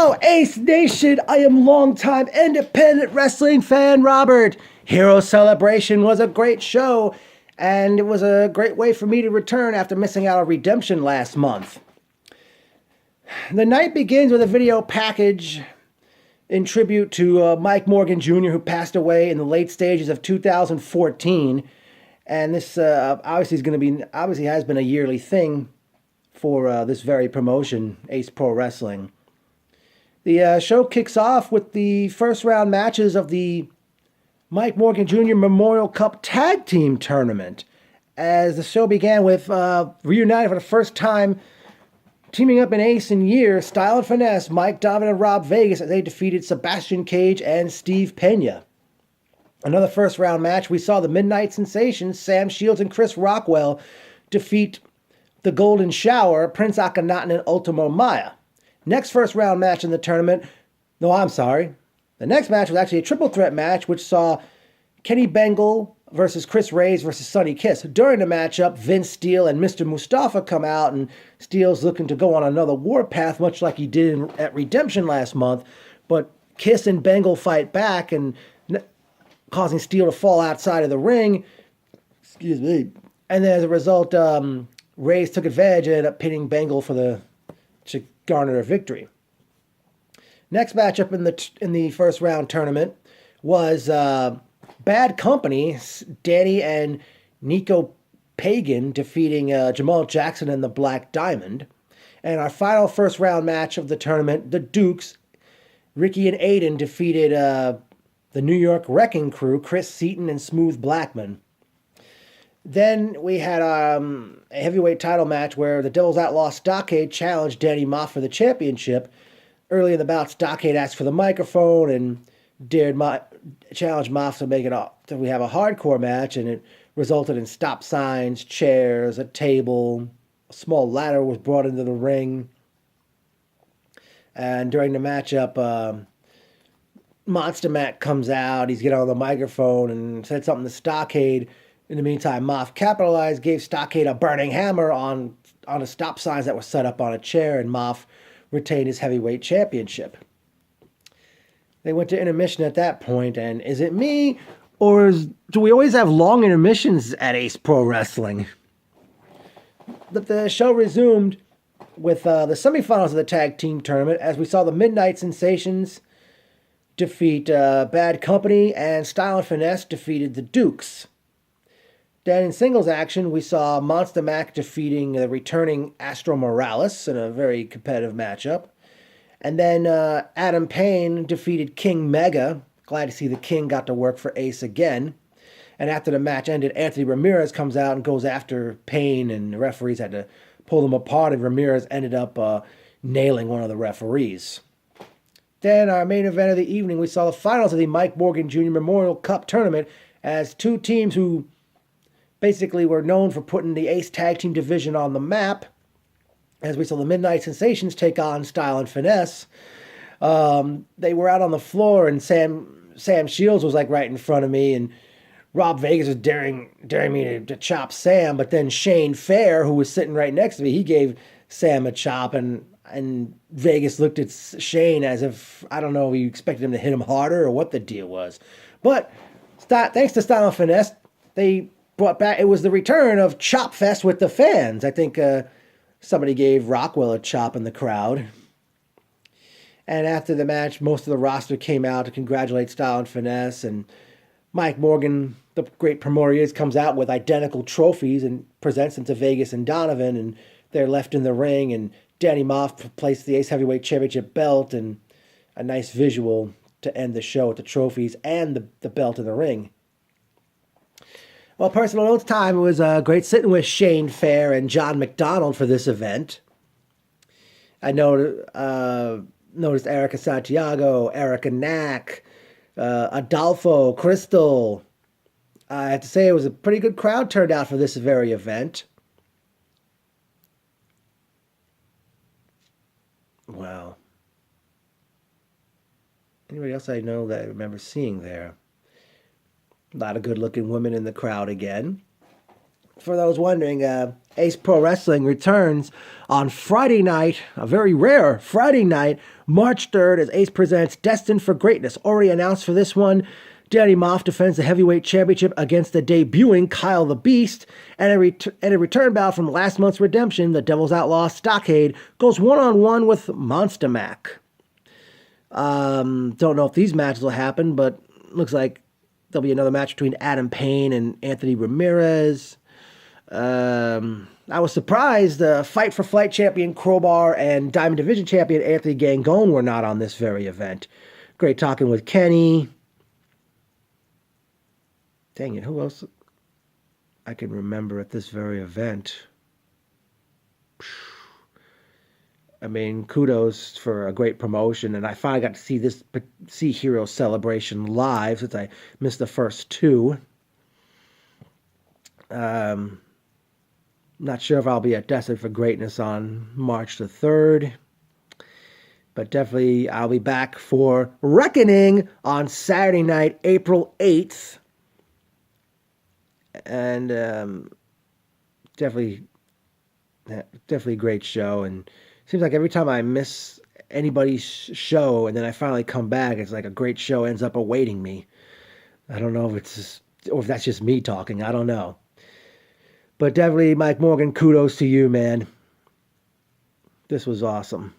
Hello, Ace Nation. I am longtime independent wrestling fan Robert. Hero Celebration was a great show, and it was a great way for me to return after missing out on Redemption last month. The night begins with a video package in tribute to Mike Morgan Jr., who passed away in the late stages of 2014. And this obviously has been a yearly thing for this very promotion, Ace Pro Wrestling. The show kicks off with the first round matches of the Mike Morgan Jr. Memorial Cup Tag Team Tournament, as the show began with reunited for the first time, teaming up in Ace in years, Style and Finesse, Mike Donovan and Rob Vegas, as they defeated Sebastian Cage and Steve Pena. Another first round match, we saw the Midnight Sensations, Sam Shields and Chris Rockwell, defeat the Golden Shower, Prince Akhenaten and Ultimo Maya. Next first round match in the tournament, the next match was actually a triple threat match, which saw Kenny Bengal versus Chris Reyes versus Sonny Kiss. During the matchup, Vince Steele and Mr. Mustafa come out, and Steele's looking to go on another warpath, much like he did at Redemption last month, but Kiss and Bengal fight back, and causing Steele to fall outside of the ring. Excuse me. And then as a result, Reyes took advantage and ended up pinning Bengal to garner a victory. Next matchup in the first round tournament was Bad Company, Danny and Nico Pagan defeating Jamal Jackson and the Black Diamond. And our final first round match of the tournament, the Dukes, Ricky and Aiden defeated the New York Wrecking Crew, Chris Seaton and Smooth Blackman. Then we had a heavyweight title match where the Devil's Outlaw Stockade challenged Danny Moff for the championship. Early in the bout, Stockade asked for the microphone and challenged Moff to we have a hardcore match, and it resulted in stop signs, chairs, a table. A small ladder was brought into the ring. And during the matchup, Monster Matt comes out. He's getting on the microphone and said something to Stockade. In the meantime, Moff capitalized, gave Stockade a burning hammer on the stop signs that were set up on a chair, and Moff retained his heavyweight championship. They went to intermission at that point, and is it me, or do we always have long intermissions at Ace Pro Wrestling? But the show resumed with the semifinals of the tag team tournament, as we saw the Midnight Sensations defeat Bad Company, and Style and Finesse defeated the Dukes. Then in singles action, we saw Monster Mac defeating the returning Astro Morales in a very competitive matchup. And then Adam Payne defeated King Mega. Glad to see the King got to work for Ace again. And after the match ended, Anthony Ramirez comes out and goes after Payne, and the referees had to pull them apart, and Ramirez ended up nailing one of the referees. Then our main event of the evening, we saw the finals of the Mike Morgan Jr. Memorial Cup Tournament, as two teams who basically were known for putting the Ace Tag Team division on the map, as we saw the Midnight Sensations take on Style and Finesse. They were out on the floor, and Sam Shields was like right in front of me, and Rob Vegas was daring me to chop Sam, but then Shane Fair, who was sitting right next to me, he gave Sam a chop, and Vegas looked at Shane as if, I don't know, he expected him to hit him harder or what the deal was. But thanks to Style and Finesse, they brought back, it was the return of Chop Fest with the fans. I think somebody gave Rockwell a chop in the crowd. And after the match, most of the roster came out to congratulate Style and Finesse, and Mike Morgan, the great promoter he is, comes out with identical trophies and presents them to Vegas and Donovan, and they're left in the ring, and Danny Moff placed the Ace Heavyweight Championship belt, and a nice visual to end the show with the trophies and the belt in the ring. Well, personal notes time. It was great sitting with Shane Fair and John McDonald for this event. I noticed Erica Santiago, Erica Knack, Adolfo, Crystal. I have to say it was a pretty good crowd turned out for this very event. Wow. Anybody else I know that I remember seeing there? A lot of good-looking women in the crowd again. For those wondering, Ace Pro Wrestling returns on Friday night, a very rare Friday night, March 3rd, as Ace presents Destined for Greatness. Already announced for this one, Danny Moff defends the heavyweight championship against the debuting Kyle the Beast, and a return bout from last month's Redemption, the Devil's Outlaw Stockade, goes one-on-one with Monster Mac. Don't know if these matches will happen, but looks like there'll be another match between Adam Payne and Anthony Ramirez. I was surprised Fight for Flight champion Crowbar and Diamond Division champion Anthony Gangone were not on this very event. Great talking with Kenny. Dang it, who else I can remember at this very event? I mean, kudos for a great promotion, and I finally got to see Hero Celebration live since I missed the first two. Not sure if I'll be at Destined for Greatness on March the 3rd, but definitely I'll be back for Reckoning on Saturday night, April 8th. And definitely a great show. And it seems like every time I miss anybody's show and then I finally come back, it's like a great show ends up awaiting me. I don't know if that's just me talking. I don't know. But definitely, Mike Morgan, kudos to you, man. This was awesome.